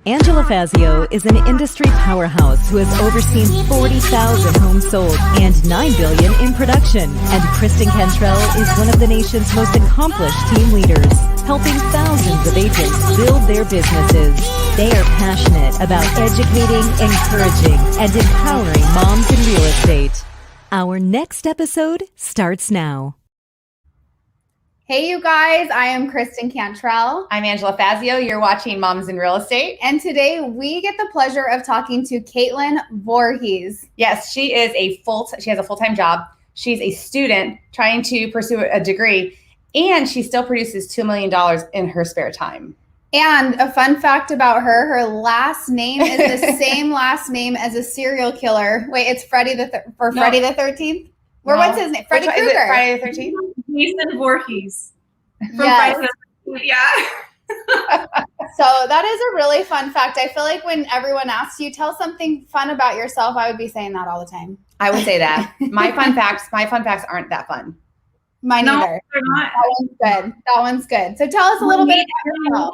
Angela Fazio is an industry powerhouse who has overseen 40,000 homes sold and $9 billion in production. And Kristen Cantrell is one of the nation's most accomplished team leaders, helping thousands of agents build their businesses. They are passionate about educating, encouraging, and empowering moms in real estate. Our next episode starts now. Hey, you guys, I am Kristen Cantrell. I'm Angela Fazio. You're watching Moms in Real Estate. And today we get the pleasure of talking to Katelynn Voorhees. Yes, she has a full-time job. She's a student trying to pursue a degree, and she still produces $2 million in her spare time. And a fun fact about her, her last name is the same last name as a serial killer. Wait, it's Friday the 13th? What's his name? Freddy Krueger. Is it Friday the 13th? Katelynn Voorhees. Yes. Yeah. So that is a really fun fact. I feel like when everyone asks you, tell something fun about yourself, I would be saying that all the time. I would say that. My fun facts aren't that fun. Mine either. They're not. That one's good. That one's good. So tell us a little bit about yourself.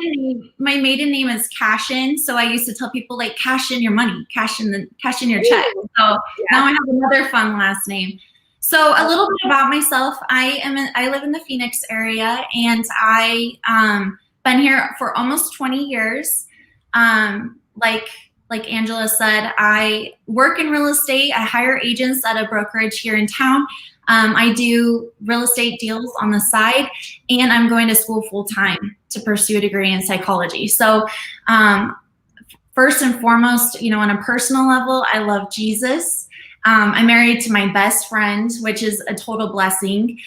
My maiden name is Cash In, so I used to tell people like cash in your money, cash in your check. So now I have another fun last name. So a little bit about myself. I live in the Phoenix area, and I been here for almost 20 years. Like Angela said, I work in real estate. I hire agents at a brokerage here in town. I do real estate deals on the side, and I'm going to school full time to pursue a degree in psychology. So first and foremost, on a personal level, I love Jesus. I'm married to my best friend, which is a total blessing.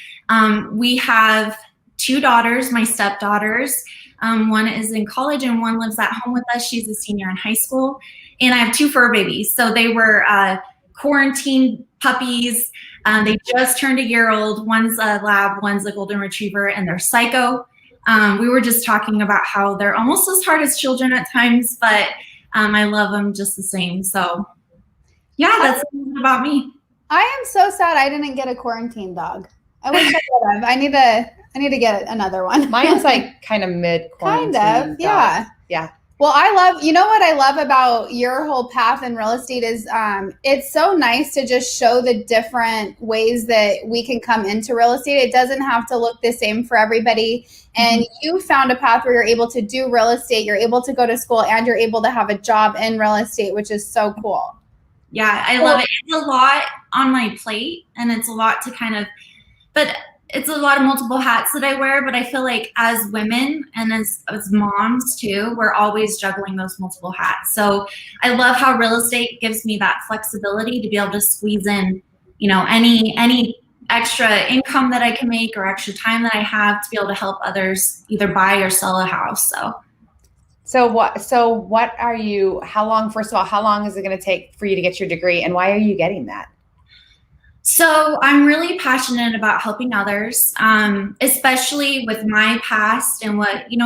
We have two daughters, my stepdaughters. One is in college and one lives at home with us. She's a senior in high school. And I have two fur babies. So they were quarantine puppies. They just turned a year old. One's a lab, one's a golden retriever, and they're psycho. We were just talking about how they're almost as hard as children at times, but I love them just the same. So yeah, that's about me. I am so sad I didn't get a quarantine dog. I wish I would have. I need to get another one. Mine's like kind of mid-quarantine. Kind of, yeah. Dog. Yeah. Well, what I love about your whole path in real estate is it's so nice to just show the different ways that we can come into real estate. It doesn't have to look the same for everybody. And you found a path where you're able to do real estate, you're able to go to school, and you're able to have a job in real estate, which is so cool. Yeah, I love it. It's a lot on my plate, and it's a lot but it's a lot of multiple hats that I wear. But I feel like as women and as moms too, we're always juggling those multiple hats. So I love how real estate gives me that flexibility to be able to squeeze in, any extra income that I can make or extra time that I have to be able to help others either buy or sell a house. So how long is it going to take for you to get your degree, and why are you getting that? So I'm really passionate about helping others, especially with my past and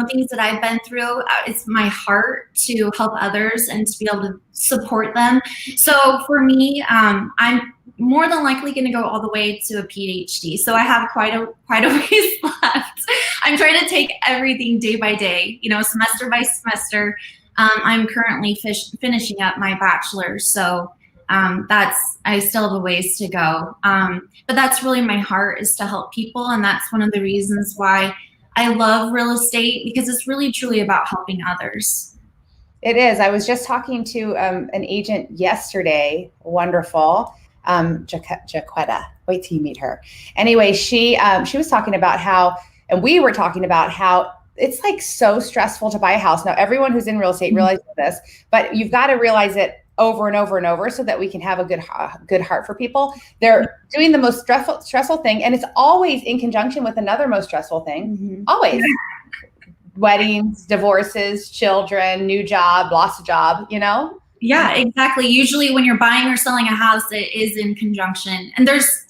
things that I've been through. It's my heart to help others and to be able to support them. So for me, I'm more than likely going to go all the way to a PhD. So I have quite a ways left. I'm trying to take everything day by day, semester by semester. I'm currently finishing up my bachelor's. So I still have a ways to go. But that's really my heart, is to help people. And that's one of the reasons why I love real estate, because it's really truly about helping others. It is. I was just talking to an agent yesterday. Wonderful. Jaquetta. Wait till you meet her. Anyway, she was talking about how, and we were talking about how it's like so stressful to buy a house. Now, everyone who's in real estate realizes this, but you've got to realize it over and over and over so that we can have a good heart for people. They're doing the most stressful thing, and it's always in conjunction with another most stressful thing. Mm-hmm. Always. Weddings, divorces, children, new job, lost a job, Yeah, exactly. Usually when you're buying or selling a house, it is in conjunction. And there's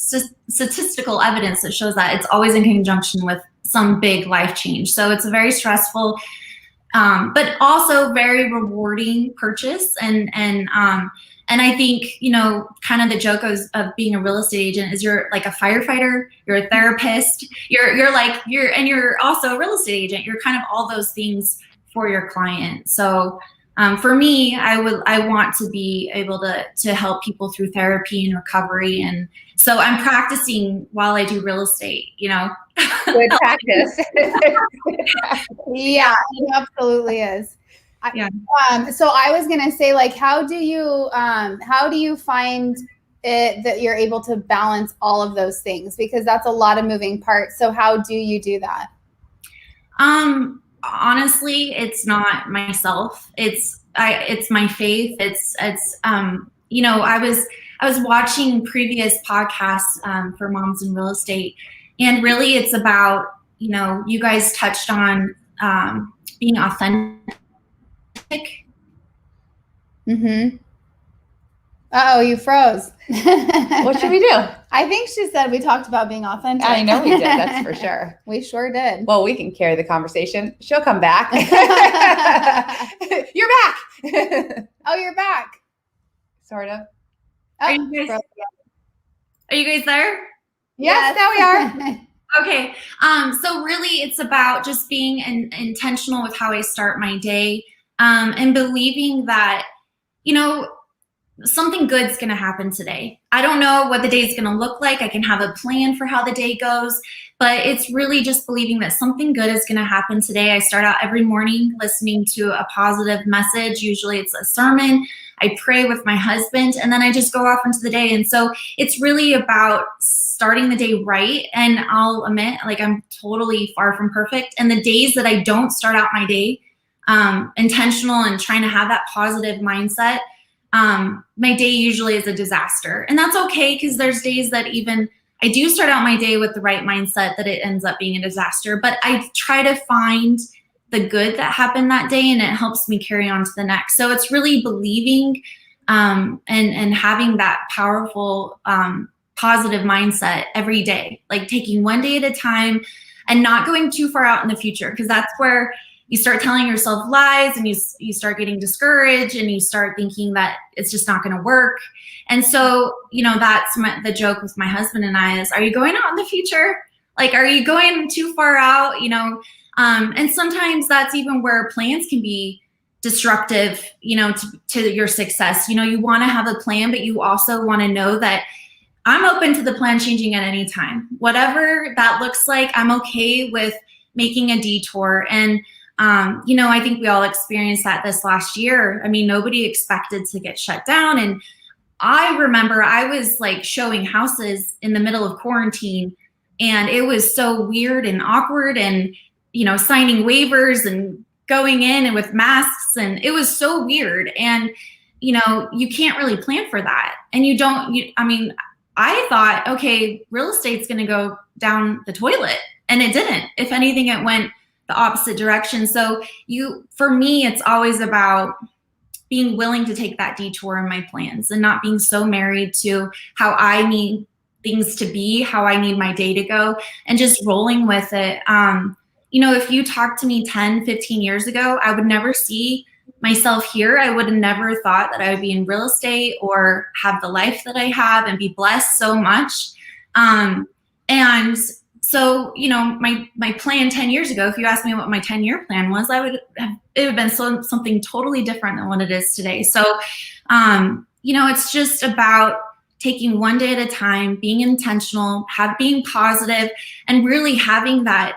statistical evidence that shows that it's always in conjunction with some big life change. So it's a very stressful, but also very rewarding purchase. And I think, kind of the joke of being a real estate agent is you're like a firefighter, you're a therapist, you're also a real estate agent. You're kind of all those things for your client. So For me, I want to be able to help people through therapy and recovery. And so I'm practicing while I do real estate, Good practice. Yeah, it absolutely is. Yeah. So I was gonna say, like, how do you find it that you're able to balance all of those things? Because that's a lot of moving parts. So how do you do that? Honestly, it's not myself. It's my faith. I was watching previous podcasts for moms in real estate, and really it's about, you guys touched on being authentic. Mm-hmm. Uh-oh, you froze. What should we do? I think she said we talked about being authentic. I know we did. That's for sure. We sure did. Well, we can carry the conversation. She'll come back. You're back. Oh, you're back. Sort of. Oh, Are you guys there? Yes, now we are. Okay. So really it's about just being intentional with how I start my day, and believing that, something good's going to happen today. I don't know what the day's going to look like. I can have a plan for how the day goes, but it's really just believing that something good is going to happen today. I start out every morning listening to a positive message. Usually it's a sermon. I pray with my husband, and then I just go off into the day. And so it's really about starting the day right. And I'll admit, like, I'm totally far from perfect. And the days that I don't start out my day intentional and trying to have that positive mindset, my day usually is a disaster. And that's okay, because there's days that even I do start out my day with the right mindset that it ends up being a disaster. But I try to find the good that happened that day, and it helps me carry on to the next. So it's really believing and having that powerful positive mindset every day, like taking one day at a time and not going too far out in the future, because that's where you start telling yourself lies, and you start getting discouraged, and you start thinking that it's just not going to work. And so, that's the joke with my husband and I is, are you going out in the future? Like, are you going too far out? And sometimes that's even where plans can be destructive, to your success. You want to have a plan, but you also want to know that I'm open to the plan changing at any time. Whatever that looks like, I'm okay with making a detour. And I think we all experienced that this last year. I mean, nobody expected to get shut down. And I remember I was like showing houses in the middle of quarantine, and it was so weird and awkward, and, signing waivers and going in and with masks, and it was so weird. And, you can't really plan for that. And I thought, okay, real estate's going to go down the toilet, and it didn't. If anything, it went the opposite direction. So for me, it's always about being willing to take that detour in my plans, and not being so married to how I need things to be, how I need my day to go, and just rolling with it. If you talked to me 10, 15 years ago, I would never see myself here. I would have never thought that I would be in real estate or have the life that I have and be blessed so much. And so, my plan 10 years ago, if you asked me what my 10-year plan was, it would have been something totally different than what it is today. So, it's just about taking one day at a time, being intentional, being positive, and really having that,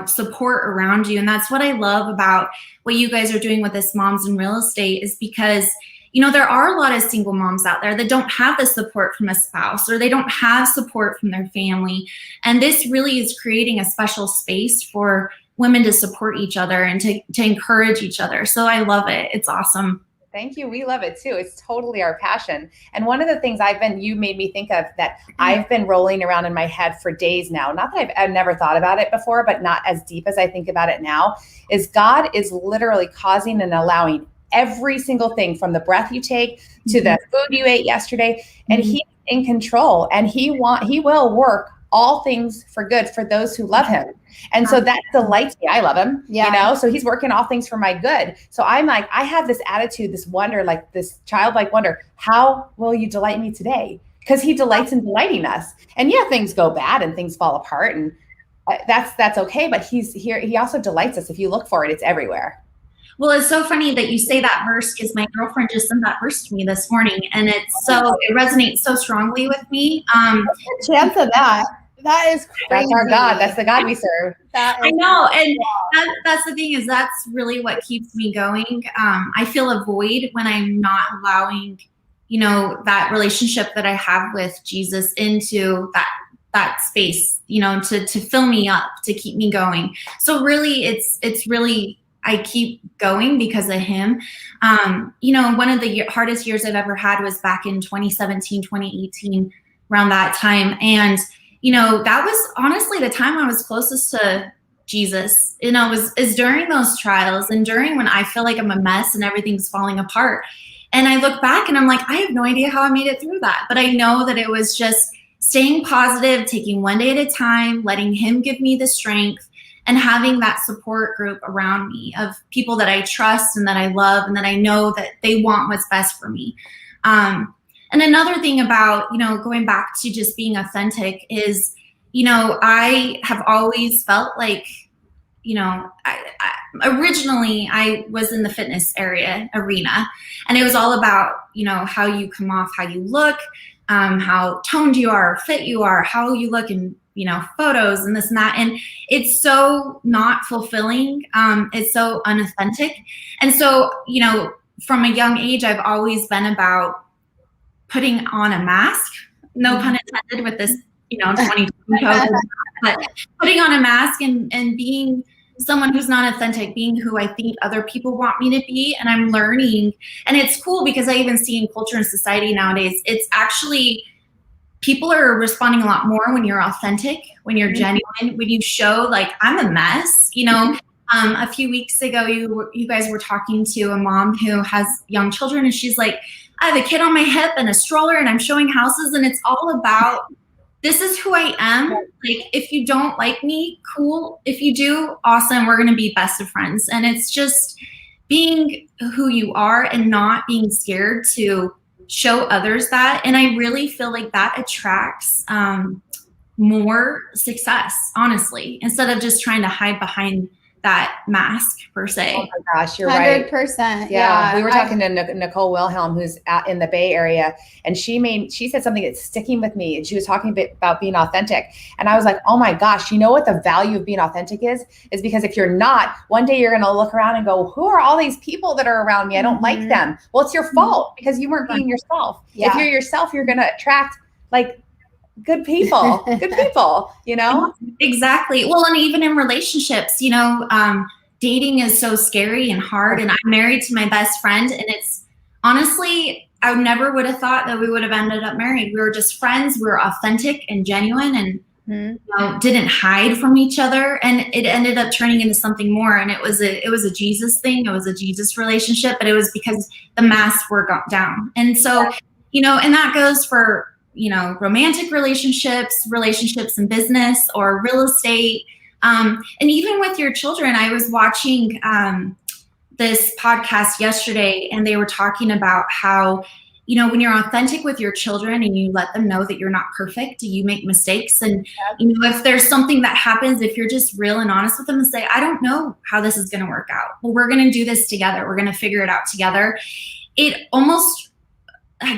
support around you. And that's what I love about what you guys are doing with this Moms in Real Estate, is because, there are a lot of single moms out there that don't have the support from a spouse, or they don't have support from their family. And this really is creating a special space for women to support each other and to encourage each other. So I love it. It's awesome. Thank you. We love it too. It's totally our passion. And one of the things you made me think of that I've been rolling around in my head for days now, not that I've never thought about it before, but not as deep as I think about it now, is God is literally causing and allowing every single thing, from the breath you take to the food you ate yesterday. And He's in control, and He will work all things for good for those who love Him. And so that delights me. I love Him, so He's working all things for my good. So I'm like, I have this attitude, this wonder, like this childlike wonder, how will you delight me today? Because He delights in delighting us. And things go bad and things fall apart, and that's okay. But He's here. He also delights us. If you look for it, it's everywhere. Well, it's so funny that you say that verse because my girlfriend just sent that verse to me this morning, and it resonates so strongly with me. What's the chance of that? That is crazy. That's our God. That's the God we serve. I know, and that's the thing is that's really what keeps me going. I feel a void when I'm not allowing, that relationship that I have with Jesus into that space, to fill me up, to keep me going. So really, it's really. I keep going because of him. One of the hardest years I've ever had was back in 2017, 2018, around that time. And, that was honestly the time I was closest to Jesus. Is during those trials and during when I feel like I'm a mess and everything's falling apart. And I look back and I'm like, I have no idea how I made it through that. But I know that it was just staying positive, taking one day at a time, letting him give me the strength, and having that support group around me of people that I trust and that I love and that I know that they want what's best for me. And another thing about, going back to just being authentic is, I have always felt like, originally I was in the fitness arena, and it was all about, how you come off, how you look, how toned you are, fit you are, how you look in, photos and this and that. And it's so not fulfilling. It's so unauthentic. And so, from a young age, I've always been about putting on a mask, no pun intended with this, 2020 but putting on a mask and being someone who's not authentic, being who I think other people want me to be. And I'm learning. And it's cool because I even see in culture and society nowadays, it's actually people are responding a lot more when you're authentic, when you're genuine, when you show like I'm a mess. A few weeks ago, you guys were talking to a mom who has young children, and she's like, I have a kid on my hip and a stroller, and I'm showing houses, and it's all about this is who I am. Like, if you don't like me, cool. If you do, awesome. We're going to be best of friends. And it's just being who you are and not being scared to show others that. And I really feel like that attracts more success, honestly, instead of just trying to hide behind that mask per se. Oh my gosh, you're 100%, right. 100%. Yeah. We were talking to Nicole Wilhelm, who's in the Bay Area, and she said something that's sticking with me. And she was talking about being authentic. And I was like, oh my gosh, you know what the value of being authentic is because if you're not, one day you're going to look around and go, who are all these people that are around me? I don't like them. Well, it's your fault because you weren't being yourself. Yeah. If you're yourself, you're going to attract good people, Exactly. Well, and even in relationships, dating is so scary and hard. And I'm married to my best friend, and it's honestly, I never would have thought that we would have ended up married. We were just friends. We were authentic and genuine and didn't hide from each other. And it ended up turning into something more. And it was a Jesus thing. It was a Jesus relationship, but it was because the masks were got down. And so, and that goes for, romantic relationships in business or real estate. And even with your children, I was watching this podcast yesterday, and they were talking about how, when you're authentic with your children and you let them know that you're not perfect, you make mistakes. And, if there's something that happens, if you're just real and honest with them and say, I don't know how this is going to work out. Well, we're going to do this together. We're going to figure it out together. It almost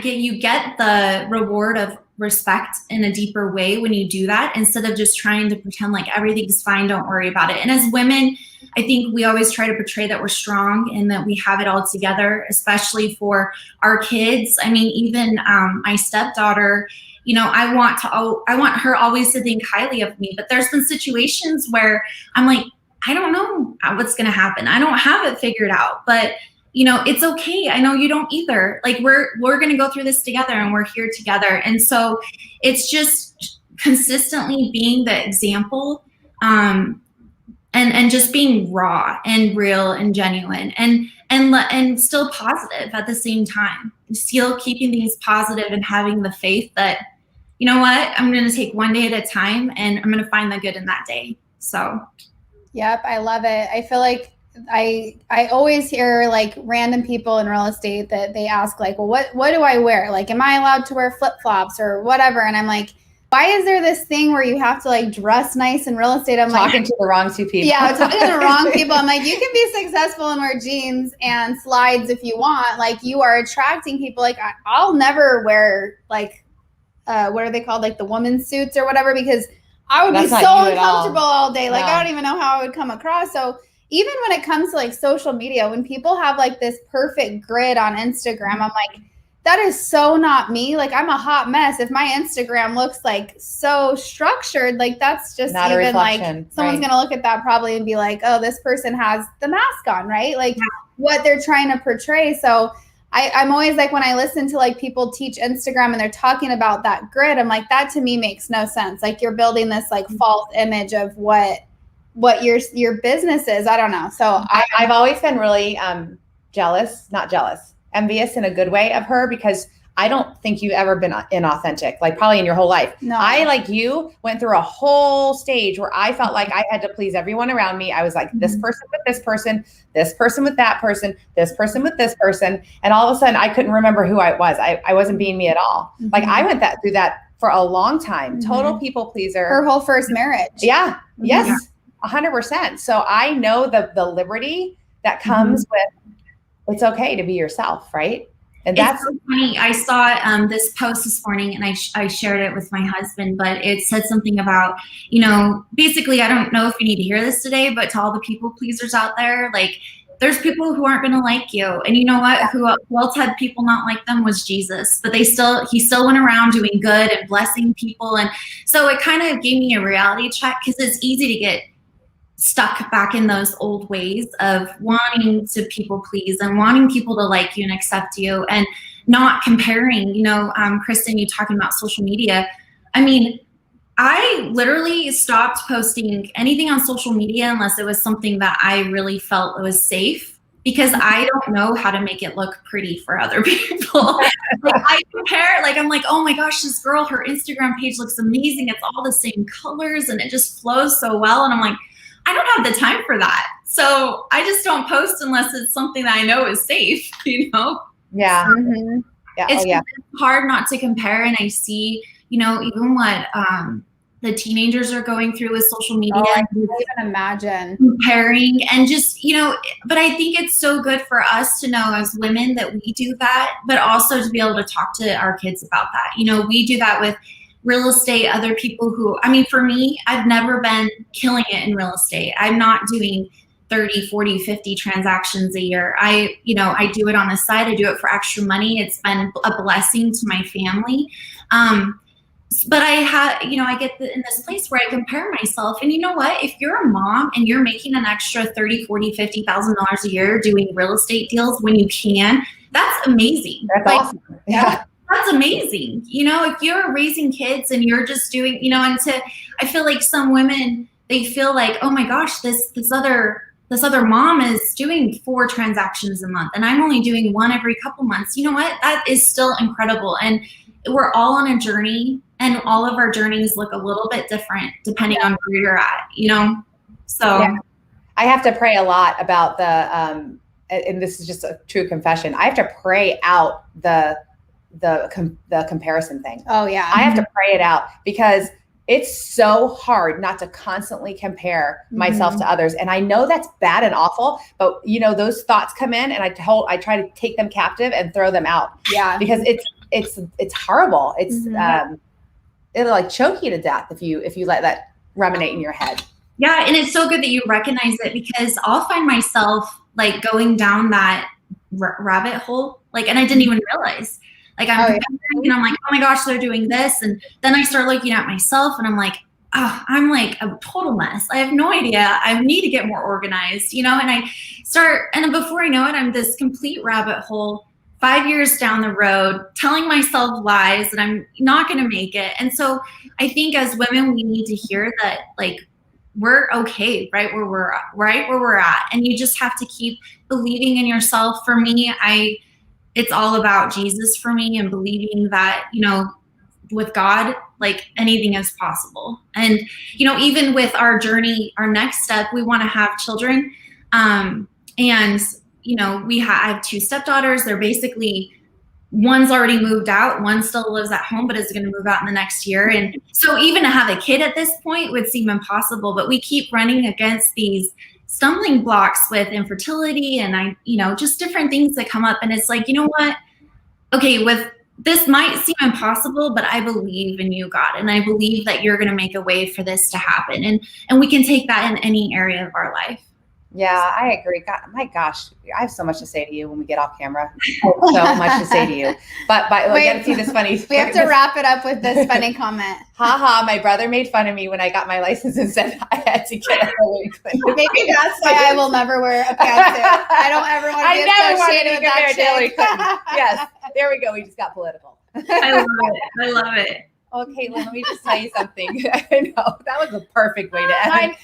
you get the reward of respect in a deeper way when you do that, instead of just trying to pretend like everything's fine, don't worry about it. And as women, I think we always try to portray that we're strong and that we have it all together, especially for our kids. I mean, even my stepdaughter, I want her always to think highly of me, but there's been situations where I'm like, I don't know what's going to happen. I don't have it figured out, but it's okay. I know you don't either. Like we're going to go through this together, and we're here together. And so it's just consistently being the example, and just being raw and real and genuine and still positive at the same time, still keeping things positive and having the faith that, you know what, I'm going to take one day at a time and I'm going to find the good in that day. So. Yep. I love it. I feel like I always hear like random people in real estate that they ask like, well, what do I wear? Like, am I allowed to wear flip-flops or whatever? And I'm like, why is there this thing where you have to like dress nice in real estate? I'm talking to the wrong two people. Yeah, talking to the wrong people. I'm like, you can be successful and wear jeans and slides if you want. Like, you are attracting people. Like, I'll never wear like, what are they called? Like the women's suits or whatever, because I would be so uncomfortable all day. Like, I don't even know how I would come across. So even when it comes to like social media, when people have like this perfect grid on Instagram, I'm like, that is so not me. Like, I'm a hot mess. If my Instagram looks like so structured, like that's just not even like someone's going to look at that probably and be like, oh, this person has the mask on, right? Like what they're trying to portray. So I'm always like, when I listen to like people teach Instagram and they're talking about that grid, I'm like, that to me makes no sense. Like, you're building this like false image of what your business is. I don't know. So I've always been really envious in a good way of her, because I don't think you've ever been inauthentic, like probably in your whole life. No. I, like you, went through a whole stage where I felt like I had to please everyone around me. I was like, this person with this person with that person, this person with this person. And all of a sudden I couldn't remember who I was. I wasn't being me at all. Mm-hmm. Like, I went through that for a long time. Mm-hmm. Total people pleaser. Her whole first marriage. Yeah. Mm-hmm. Yes. 100%. So I know the liberty that comes with, it's okay to be yourself, right? And that's so funny. I saw this post this morning, and I shared it with my husband, but it said something about, basically, I don't know if you need to hear this today, but to all the people pleasers out there, like, there's people who aren't going to like you. And you know what? Who else had people not like them was Jesus. But he still went around doing good and blessing people. And so it kind of gave me a reality check, because it's easy to get stuck back in those old ways of wanting to people please and wanting people to like you and accept you, and not comparing. Kristen, you talking about social media. I mean, I literally stopped posting anything on social media unless it was something that I really felt was safe, because I don't know how to make it look pretty for other people. Like, I compare, like, I'm like, oh my gosh, this girl, her Instagram page looks amazing. It's all the same colors and it just flows so well. And I'm like, I don't have the time for that. So I just don't post unless it's something that I know is safe, Yeah. So Mm-hmm. Yeah. It's hard not to compare. And I see, even what the teenagers are going through with social media. Oh, I can't even imagine. Comparing and just, but I think it's so good for us to know as women that we do that, but also to be able to talk to our kids about that. We do that with real estate, other people who, for me, I've never been killing it in real estate. I'm not doing 30, 40, 50 transactions a year. I do it on the side. I do it for extra money. It's been a blessing to my family. But I get in this place where I compare myself. And you know what? If you're a mom and you're making an extra $30, $40, $50,000 a year doing real estate deals when you can, that's amazing. That's awesome. Yeah. That's amazing. If you're raising kids and you're just doing, I feel like some women, they feel like, oh my gosh, this other mom is doing 4 transactions a month and I'm only doing 1 every couple months. You know what? That is still incredible. And we're all on a journey, and all of our journeys look a little bit different depending on where you're at, So yeah. I have to pray a lot about and this is just a true confession. I have to pray out the comparison thing. Oh yeah. I have to pray it out, because it's so hard not to constantly compare myself to others. And I know that's bad and awful, but those thoughts come in and I try to take them captive and throw them out. Yeah. Because it's horrible. It's it'll like choke you to death if you let that ruminate in your head. Yeah. And it's so good that you recognize it, because I'll find myself like going down that rabbit hole, like, and I didn't even realize. Like, I'm comparing and I'm like, oh my gosh, they're doing this. And then I start looking at myself and I'm like, oh, I'm like a total mess. I have no idea. I need to get more organized, and I start, and before I know it, I'm this complete rabbit hole 5 years down the road, telling myself lies that I'm not going to make it. And so I think as women, we need to hear that, like, we're okay right where we're at. And you just have to keep believing in yourself. For me, it's all about Jesus for me, and believing that, with God, like, anything is possible. And, even with our journey, our next step, we want to have children. And, I have 2 stepdaughters. They're basically one's already moved out, one still lives at home, but is going to move out in the next year. And so even to have a kid at this point would seem impossible, but we keep running against these stumbling blocks with infertility and just different things that come up. And it's like, you know what? Okay, with this might seem impossible, but I believe in you, God. And I believe that you're going to make a way for this to happen. And we can take that in any area of our life. Yeah, I agree. God, my gosh, I have so much to say to you when we get off camera. So much to say to you. But we got to see this funny. We have to wrap it up with this funny comment. Haha, my brother made fun of me when I got my license and said I had to get a wig. Maybe that's why I will never wear a pantsuit. I don't ever want to be associated with that chick. Yes, there we go. We just got political. I love it. I love it. Oh, Katelynn, let me just tell you something. I know that was a perfect way to end.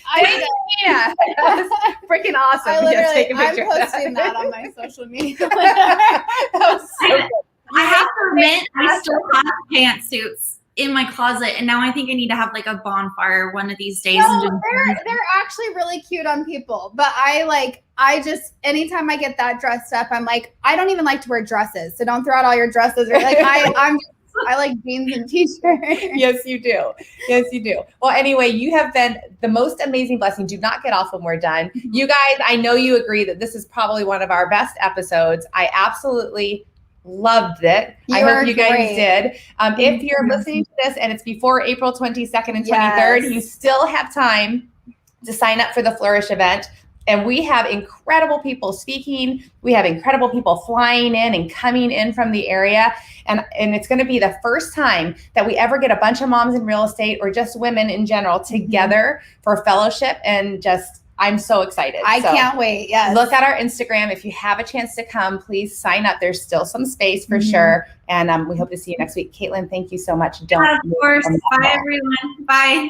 Yeah, that was freaking awesome. I'm posting that on my social media. That was so good. I have to admit, I still have pantsuits in my closet, and now I think I need to have like a bonfire one of these days. No, they're actually really cute on people, but I just anytime I get that dressed up, I'm like, I don't even like to wear dresses, so don't throw out all your dresses. Or like I like jeans and t-shirts. Yes, you do. Yes, you do. Well, anyway, you have been the most amazing blessing. Do not get off when we're done. You guys, I know you agree that this is probably one of our best episodes. I absolutely loved it. I hope you guys did. If you're listening to this and it's before April 22nd and 23rd, you still have time to sign up for the Flourish event. And we have incredible people speaking. We have incredible people flying in and coming in from the area. And it's going to be the first time that we ever get a bunch of moms in real estate or just women in general together for fellowship. And I'm so excited. I can't wait. Yes. Look at our Instagram. If you have a chance to come, please sign up. There's still some space for sure. And we hope to see you next week. Katelynn, thank you so much. Of course. Bye, everyone. Bye.